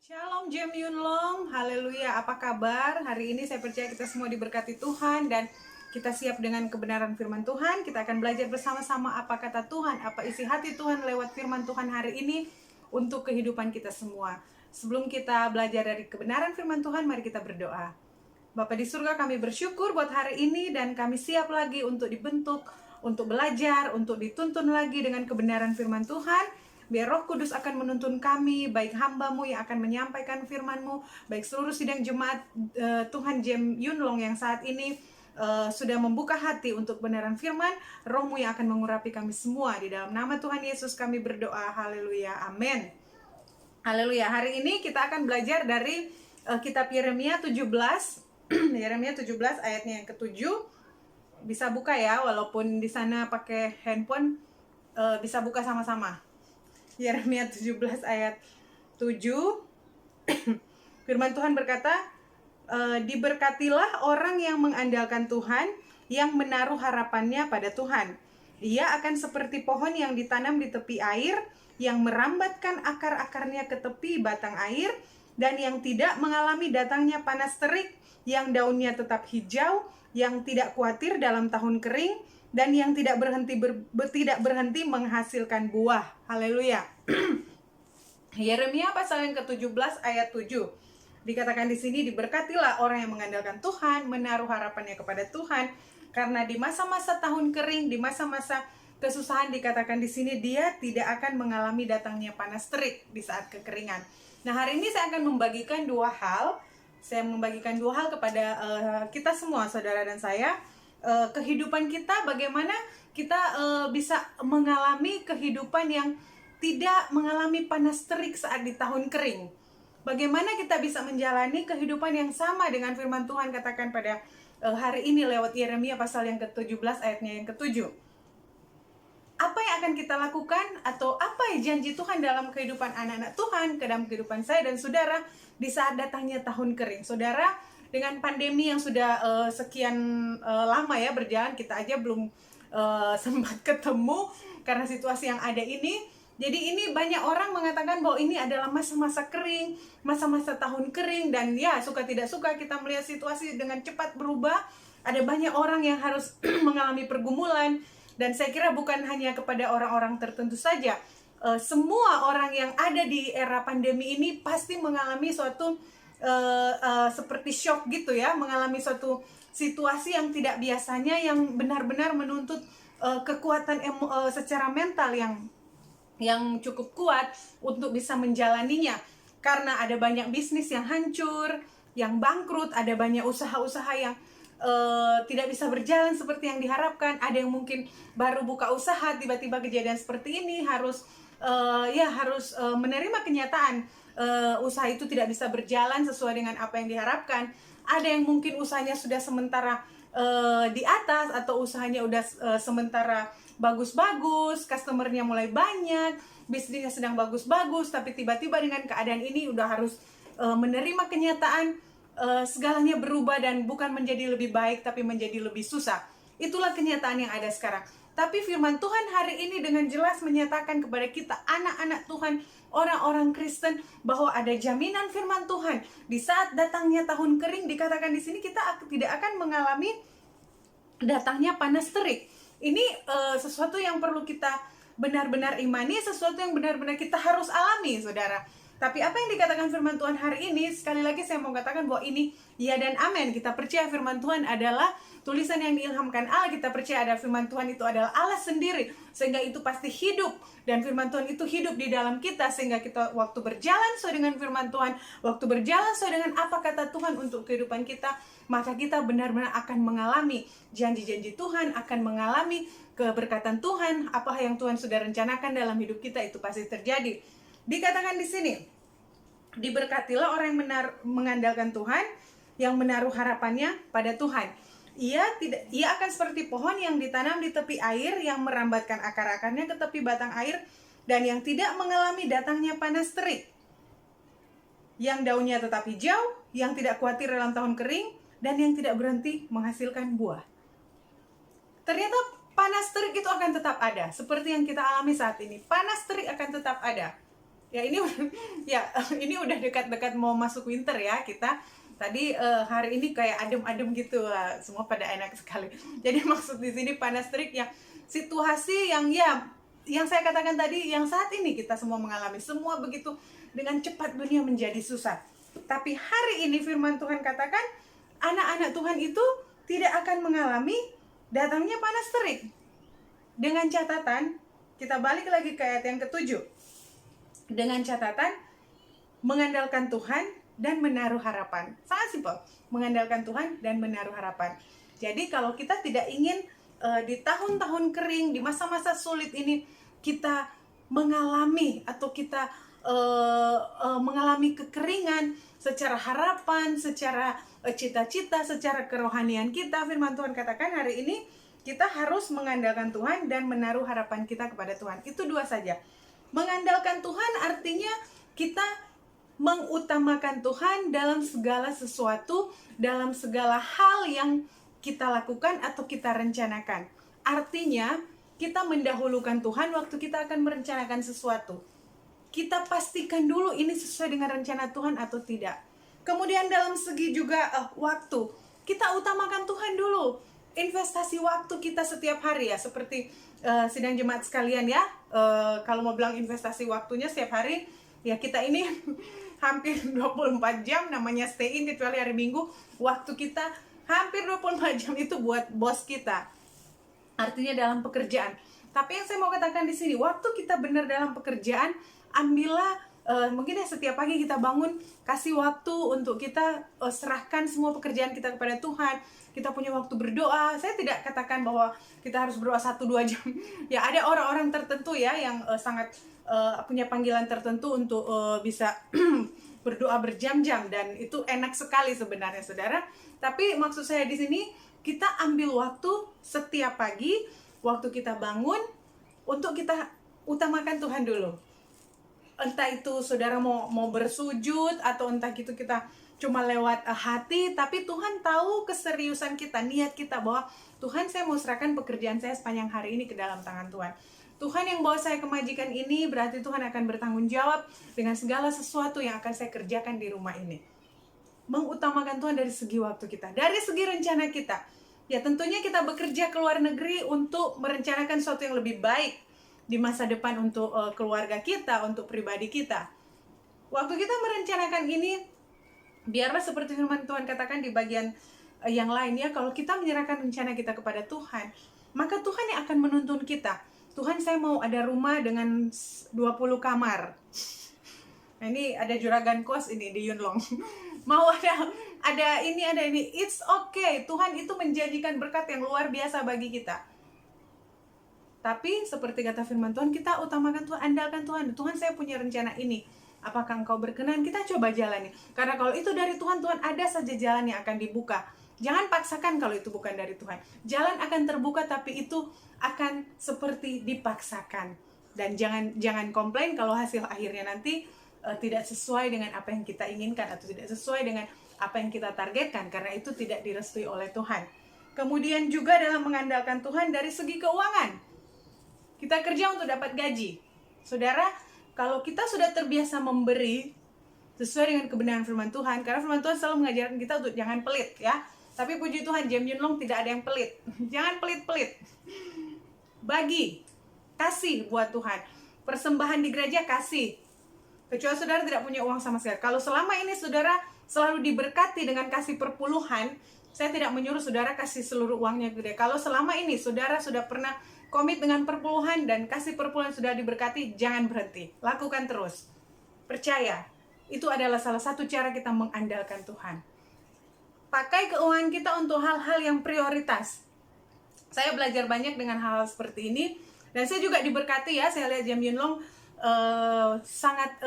Shalom Jem Yunlong, haleluya, apa kabar? Hari ini saya percaya kita semua diberkati Tuhan dan kita siap dengan kebenaran firman Tuhan. Kita akan belajar bersama-sama apa kata Tuhan, apa isi hati Tuhan lewat firman Tuhan hari ini untuk kehidupan kita semua. Sebelum kita belajar dari kebenaran firman Tuhan, mari kita berdoa. Bapa di surga, kami bersyukur buat hari ini dan kami siap lagi untuk dibentuk, untuk belajar, untuk dituntun lagi dengan kebenaran firman Tuhan. Biar Roh Kudus akan menuntun kami, baik hamba-Mu yang akan menyampaikan firman-Mu, baik seluruh sidang jemaat Tuhan Jem Yunlong yang saat ini sudah membuka hati untuk kebenaran firman. Roh-Mu yang akan mengurapi kami semua. Di dalam nama Tuhan Yesus kami berdoa, haleluya, amin. Haleluya, hari ini kita akan belajar dari kitab Yeremia 17, Yeremia 17 ayatnya yang ke-7. Bisa buka ya, walaupun di sana pakai handphone, bisa buka sama-sama. Yeremia 17 ayat 7. Firman Tuhan berkata, diberkatilah orang yang mengandalkan Tuhan, yang menaruh harapannya pada Tuhan. Ia akan seperti pohon yang ditanam di tepi air, yang merambatkan akar-akarnya ke tepi batang air, dan yang tidak mengalami datangnya panas terik, yang daunnya tetap hijau, yang tidak khawatir dalam tahun kering, dan yang tidak berhenti menghasilkan buah. Haleluya. Yeremia pasal yang ke-17 ayat 7. Dikatakan di sini, diberkatilah orang yang mengandalkan Tuhan, menaruh harapannya kepada Tuhan, karena di masa-masa tahun kering, di masa-masa kesusahan, dikatakan di sini dia tidak akan mengalami datangnya panas terik di saat kekeringan. Nah, hari ini saya akan membagikan dua hal. Saya membagikan dua hal kepada kita semua, saudara dan saya. Kehidupan kita, bagaimana kita bisa mengalami kehidupan yang tidak mengalami panas terik saat di tahun kering. Bagaimana kita bisa menjalani kehidupan yang sama dengan firman Tuhan katakan pada hari ini lewat Yeremia pasal yang ke-17 ayatnya yang ke-7. Apa yang akan kita lakukan atau apa janji Tuhan dalam kehidupan anak-anak Tuhan, dalam kehidupan saya dan saudara di saat datangnya tahun kering. Saudara, dengan pandemi yang sudah sekian lama ya berjalan, kita aja belum sempat ketemu karena situasi yang ada ini. Jadi ini banyak orang mengatakan bahwa ini adalah masa-masa kering, masa-masa tahun kering, dan ya suka tidak suka kita melihat situasi dengan cepat berubah. Ada banyak orang yang harus mengalami pergumulan, dan saya kira bukan hanya kepada orang-orang tertentu saja. Semua orang yang ada di era pandemi ini pasti mengalami suatu seperti shock gitu ya, mengalami suatu situasi yang tidak biasanya, yang benar-benar menuntut kekuatan secara mental yang cukup kuat untuk bisa menjalaninya. Karena ada banyak bisnis yang hancur, yang bangkrut, ada banyak usaha-usaha yang tidak bisa berjalan seperti yang diharapkan. Ada yang mungkin baru buka usaha, tiba-tiba kejadian seperti ini, harus menerima kenyataan usaha itu tidak bisa berjalan sesuai dengan apa yang diharapkan. Ada yang mungkin usahanya sudah sementara di atas, atau usahanya udah sementara bagus-bagus, customernya mulai banyak, bisnisnya sedang bagus-bagus, tapi tiba-tiba dengan keadaan ini udah harus menerima kenyataan segalanya berubah dan bukan menjadi lebih baik tapi menjadi lebih susah. Itulah kenyataan yang ada sekarang. Tapi firman Tuhan hari ini dengan jelas menyatakan kepada kita, anak-anak Tuhan, orang-orang Kristen, bahwa ada jaminan firman Tuhan. Di saat datangnya tahun kering, dikatakan di sini kita tidak akan mengalami datangnya panas terik. Ini sesuatu yang perlu kita benar-benar imani, sesuatu yang benar-benar kita harus alami, saudara. Tapi apa yang dikatakan firman Tuhan hari ini, sekali lagi saya mau katakan bahwa ini ya dan amin. Kita percaya firman Tuhan adalah tulisan yang diilhamkan Allah. Kita percaya ada firman Tuhan itu adalah Allah sendiri, sehingga itu pasti hidup. Dan firman Tuhan itu hidup di dalam kita, sehingga kita waktu berjalan sesuai dengan firman Tuhan, waktu berjalan sesuai dengan apa kata Tuhan untuk kehidupan kita, maka kita benar-benar akan mengalami janji-janji Tuhan, akan mengalami keberkatan Tuhan. Apa yang Tuhan sudah rencanakan dalam hidup kita itu pasti terjadi. Dikatakan di sini, diberkatilah orang yang mengandalkan Tuhan, yang menaruh harapannya pada Tuhan. Ia akan seperti pohon yang ditanam di tepi air, yang merambatkan akar-akarnya ke tepi batang air, dan yang tidak mengalami datangnya panas terik, yang daunnya tetap hijau, yang tidak khawatir dalam tahun kering, dan yang tidak berhenti menghasilkan buah. Ternyata panas terik itu akan tetap ada, seperti yang kita alami saat ini. Panas terik akan tetap ada. Ya ini ya ini udah dekat-dekat mau masuk winter ya kita. Tadi hari ini kayak adem-adem gitu, semua pada enak sekali. Jadi maksud di sini panas terik ya situasi yang yang saya katakan tadi, yang saat ini kita semua mengalami, semua begitu dengan cepat dunia menjadi susah. Tapi hari ini firman Tuhan katakan anak-anak Tuhan itu tidak akan mengalami datangnya panas terik. Dengan catatan, kita balik lagi ke ayat yang ketujuh. Dengan catatan mengandalkan Tuhan dan menaruh harapan. Sangat simpel, mengandalkan Tuhan dan menaruh harapan. Jadi kalau kita tidak ingin di tahun-tahun kering, di masa-masa sulit ini kita mengalami atau kita mengalami kekeringan secara harapan, secara cita-cita, secara kerohanian kita, firman Tuhan katakan hari ini kita harus mengandalkan Tuhan dan menaruh harapan kita kepada Tuhan. Itu dua saja. Mengandalkan Tuhan artinya kita mengutamakan Tuhan dalam segala sesuatu, dalam segala hal yang kita lakukan atau kita rencanakan. Artinya, kita mendahulukan Tuhan waktu kita akan merencanakan sesuatu. Kita pastikan dulu ini sesuai dengan rencana Tuhan atau tidak. Kemudian dalam segi juga waktu, kita utamakan Tuhan dulu. Investasi waktu kita setiap hari ya, seperti sidang jemaat sekalian ya. Kalau mau bilang investasi waktunya setiap hari, ya kita ini hampir 24 jam namanya stay in, kecuali hari Minggu. Waktu kita hampir 24 jam itu buat bos kita. Artinya dalam pekerjaan. Tapi yang saya mau katakan di sini, waktu kita benar dalam pekerjaan, ambillah mungkin ya setiap pagi kita bangun, kasih waktu untuk kita serahkan semua pekerjaan kita kepada Tuhan. Kita punya waktu berdoa. Saya tidak katakan bahwa kita harus berdoa 1-2 jam. Ya ada orang-orang tertentu ya yang sangat punya panggilan tertentu untuk bisa berdoa berjam-jam, dan itu enak sekali sebenarnya saudara. Tapi maksud saya di sini kita ambil waktu setiap pagi, waktu kita bangun, untuk kita utamakan Tuhan dulu. Entah itu saudara mau bersujud atau entah gitu kita cuma lewat hati, tapi Tuhan tahu keseriusan kita, niat kita bahwa Tuhan, saya mau serahkan pekerjaan saya sepanjang hari ini ke dalam tangan Tuhan. Tuhan yang bawa saya ke majikan ini, berarti Tuhan akan bertanggung jawab dengan segala sesuatu yang akan saya kerjakan di rumah ini. Mengutamakan Tuhan dari segi waktu kita, dari segi rencana kita. Ya tentunya kita bekerja ke luar negeri untuk merencanakan sesuatu yang lebih baik di masa depan untuk keluarga kita, untuk pribadi kita. Waktu kita merencanakan ini, biarlah seperti firman Tuhan katakan di bagian yang lainnya, kalau kita menyerahkan rencana kita kepada Tuhan, maka Tuhan yang akan menuntun kita. Tuhan, saya mau ada rumah dengan 20 kamar. Nah, ini ada juragan kos ini di Yunlong. Mau ada ini. It's okay. Tuhan itu menjanjikan berkat yang luar biasa bagi kita. Tapi seperti kata firman Tuhan, kita utamakan Tuhan, andalkan Tuhan. Tuhan, saya punya rencana ini. Apakah engkau berkenan? Kita coba jalani. Karena kalau itu dari Tuhan, Tuhan ada saja jalan yang akan dibuka. Jangan paksakan kalau itu bukan dari Tuhan. Jalan akan terbuka, tapi itu akan seperti dipaksakan. Dan jangan komplain kalau hasil akhirnya nanti tidak sesuai dengan apa yang kita inginkan, atau tidak sesuai dengan apa yang kita targetkan, karena itu tidak direstui oleh Tuhan. Kemudian juga dalam mengandalkan Tuhan dari segi keuangan. Kita kerja untuk dapat gaji. Saudara, kalau kita sudah terbiasa memberi sesuai dengan kebenaran firman Tuhan, karena firman Tuhan selalu mengajarkan kita untuk jangan pelit ya. Tapi puji Tuhan, Jem Yunlong tidak ada yang pelit. Jangan pelit-pelit. Bagi, kasih buat Tuhan. Persembahan di gereja kasih. Kecuali saudara tidak punya uang sama sekali. Kalau selama ini saudara selalu diberkati dengan kasih perpuluhan, saya tidak menyuruh saudara kasih seluruh uangnya ke gereja. Kalau selama ini saudara sudah pernah komit dengan perpuluhan dan kasih perpuluhan sudah diberkati, jangan berhenti. Lakukan terus. Percaya, itu adalah salah satu cara kita mengandalkan Tuhan. Pakai keuangan kita untuk hal-hal yang prioritas. Saya belajar banyak dengan hal-hal seperti ini. Dan saya juga diberkati ya, saya lihat Jem Yunlong sangat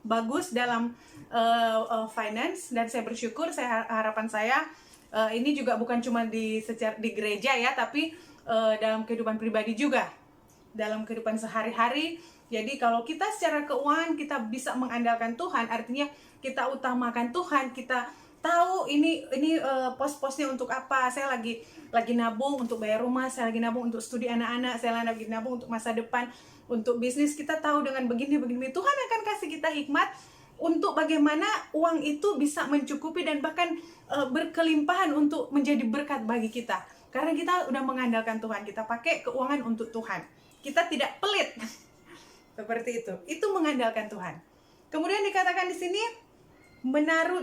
bagus dalam finance. Dan saya bersyukur, harapan saya ini juga bukan cuma di gereja ya, tapi dalam kehidupan pribadi juga. Dalam kehidupan sehari-hari. Jadi kalau kita secara keuangan kita bisa mengandalkan Tuhan, artinya kita utamakan Tuhan, kita tahu ini pos-posnya untuk apa. Saya lagi nabung untuk bayar rumah, saya lagi nabung untuk studi anak-anak, saya lagi nabung untuk masa depan, untuk bisnis. Kita tahu dengan begini. Tuhan akan kasih kita hikmat untuk bagaimana uang itu bisa mencukupi dan bahkan berkelimpahan untuk menjadi berkat bagi kita. Karena kita udah mengandalkan Tuhan, kita pakai keuangan untuk Tuhan. Kita tidak pelit. Seperti itu. Itu mengandalkan Tuhan. Kemudian dikatakan di sini,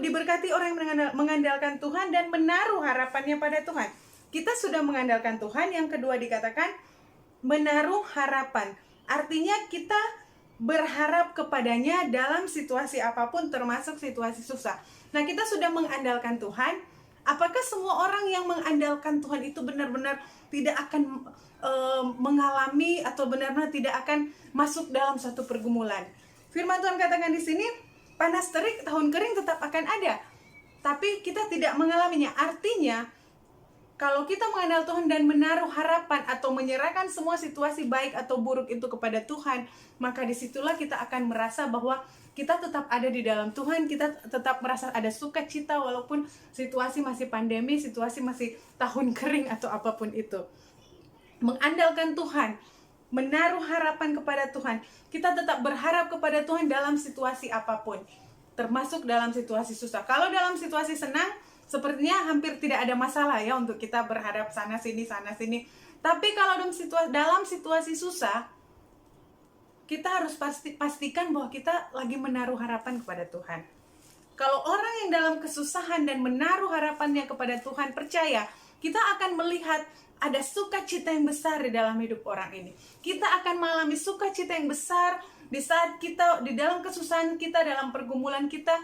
diberkati orang yang mengandalkan Tuhan dan menaruh harapannya pada Tuhan. Kita sudah mengandalkan Tuhan. Yang kedua dikatakan menaruh harapan. Artinya kita berharap kepadanya dalam situasi apapun, termasuk situasi susah. Nah, kita sudah mengandalkan Tuhan. Apakah semua orang yang mengandalkan Tuhan itu benar-benar tidak akan mengalami atau benar-benar tidak akan masuk dalam satu pergumulan? Firman Tuhan katakan di sini, panas terik, tahun kering tetap akan ada, tapi kita tidak mengalaminya. Artinya, kalau kita mengandalkan Tuhan dan menaruh harapan atau menyerahkan semua situasi baik atau buruk itu kepada Tuhan, maka disitulah kita akan merasa bahwa kita tetap ada di dalam Tuhan, kita tetap merasa ada sukacita walaupun situasi masih pandemi, situasi masih tahun kering atau apapun itu. Mengandalkan Tuhan, menaruh harapan kepada Tuhan, kita tetap berharap kepada Tuhan dalam situasi apapun, termasuk dalam situasi susah. Kalau dalam situasi senang, sepertinya hampir tidak ada masalah ya untuk kita berharap sana sini. Tapi kalau dalam situasi susah, kita harus pastikan bahwa kita lagi menaruh harapan kepada Tuhan. Kalau orang yang dalam kesusahan dan menaruh harapannya kepada Tuhan, percaya kita akan melihat ada sukacita yang besar di dalam hidup orang ini. Kita akan mengalami sukacita yang besar di saat kita di dalam kesusahan kita, dalam pergumulan kita,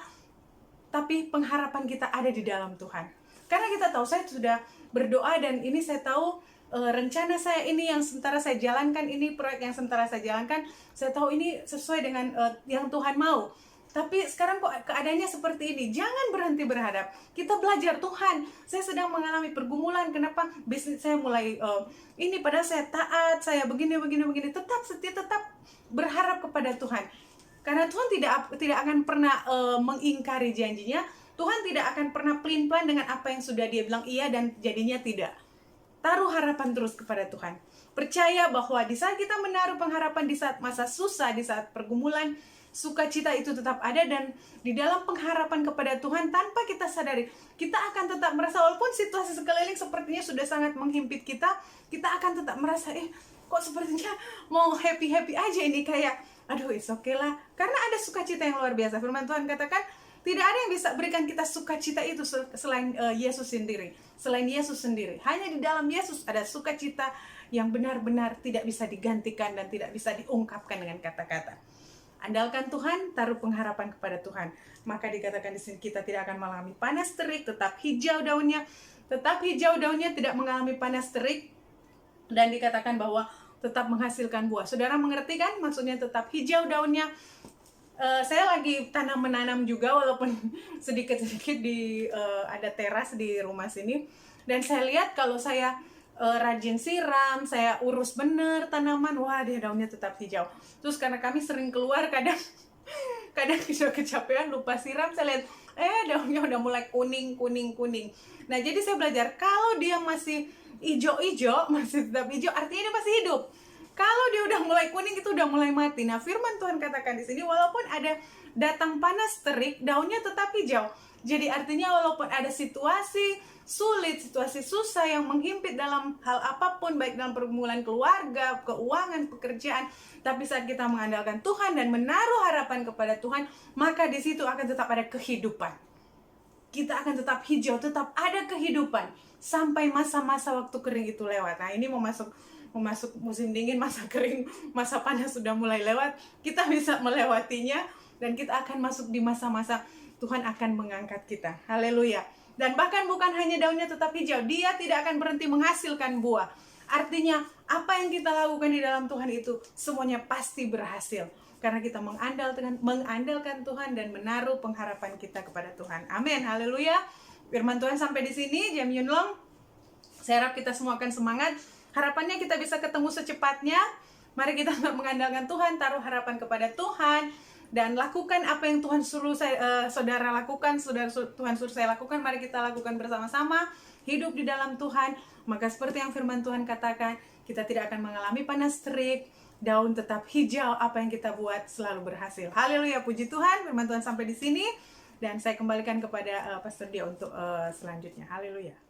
tapi pengharapan kita ada di dalam Tuhan. Karena kita tahu, saya sudah berdoa dan ini saya tahu rencana saya ini yang sementara saya jalankan, ini proyek yang sementara saya jalankan, saya tahu ini sesuai dengan yang Tuhan mau. Tapi sekarang kok keadaannya seperti ini. Jangan berhenti berharap. Kita belajar, Tuhan, saya sedang mengalami pergumulan. Kenapa bisnis saya mulai ini, padahal saya taat, saya begini. Tetap setia, tetap berharap kepada Tuhan. Karena Tuhan tidak akan pernah mengingkari janjinya. Tuhan tidak akan pernah pelin-pelan dengan apa yang sudah Dia bilang iya dan jadinya tidak. Taruh harapan terus kepada Tuhan. Percaya bahwa di saat kita menaruh pengharapan, di saat masa susah, di saat pergumulan, sukacita itu tetap ada. Dan di dalam pengharapan kepada Tuhan, tanpa kita sadari, kita akan tetap merasa, walaupun situasi sekeliling sepertinya sudah sangat menghimpit kita, kita akan tetap merasa, kok sepertinya mau happy aja ini, kayak aduh it's okay lah. Karena ada sukacita yang luar biasa. Firman Tuhan katakan, tidak ada yang bisa berikan kita sukacita itu selain Yesus sendiri. Selain Yesus sendiri. Hanya di dalam Yesus ada sukacita yang benar-benar tidak bisa digantikan dan tidak bisa diungkapkan dengan kata-kata. Andalkan Tuhan, taruh pengharapan kepada Tuhan. Maka dikatakan di sini kita tidak akan mengalami panas terik, tetap hijau daunnya. Tetap hijau daunnya, tidak mengalami panas terik. Dan dikatakan bahwa tetap menghasilkan buah. Saudara mengerti kan? Maksudnya tetap hijau daunnya. Saya lagi menanam juga, walaupun sedikit-sedikit ada teras di rumah sini. Dan saya lihat kalau saya rajin siram, saya urus bener tanaman, wah dia daunnya tetap hijau. Terus karena kami sering keluar, kadang sudah kecapean lupa siram, saya lihat daunnya udah mulai kuning. Nah, jadi saya belajar, kalau dia masih hijau, masih tetap hijau, artinya dia masih hidup. Kalau dia udah mulai kuning, itu udah mulai mati. Nah, firman Tuhan katakan di sini, walaupun ada datang panas terik, daunnya tetap hijau. Jadi artinya walaupun ada situasi sulit, situasi susah yang menghimpit dalam hal apapun, baik dalam pergumulan keluarga, keuangan, pekerjaan, tapi saat kita mengandalkan Tuhan dan menaruh harapan kepada Tuhan, maka di situ akan tetap ada kehidupan. Kita akan tetap hijau, tetap ada kehidupan sampai masa-masa waktu kering itu lewat. Nah, ini mau masuk musim dingin, masa kering, masa panas sudah mulai lewat. Kita bisa melewatinya dan kita akan masuk di masa-masa Tuhan akan mengangkat kita. Haleluya. Dan bahkan bukan hanya daunnya tetap hijau, Dia tidak akan berhenti menghasilkan buah. Artinya apa yang kita lakukan di dalam Tuhan itu semuanya pasti berhasil. Karena kita mengandalkan Tuhan dan menaruh pengharapan kita kepada Tuhan. Amin. Haleluya. Firman Tuhan sampai di sini. Jam Yunlong. Saya harap kita semua akan semangat. Harapannya kita bisa ketemu secepatnya. Mari kita mengandalkan Tuhan, taruh harapan kepada Tuhan. dan lakukan apa yang Tuhan suruh saudara lakukan, Tuhan suruh saya lakukan. Mari kita lakukan bersama-sama, hidup di dalam Tuhan. Maka seperti yang firman Tuhan katakan, kita tidak akan mengalami panas terik, daun tetap hijau, apa yang kita buat selalu berhasil. Haleluya, puji Tuhan. Firman Tuhan sampai di sini, dan saya kembalikan kepada Pastor Dia untuk selanjutnya. Haleluya.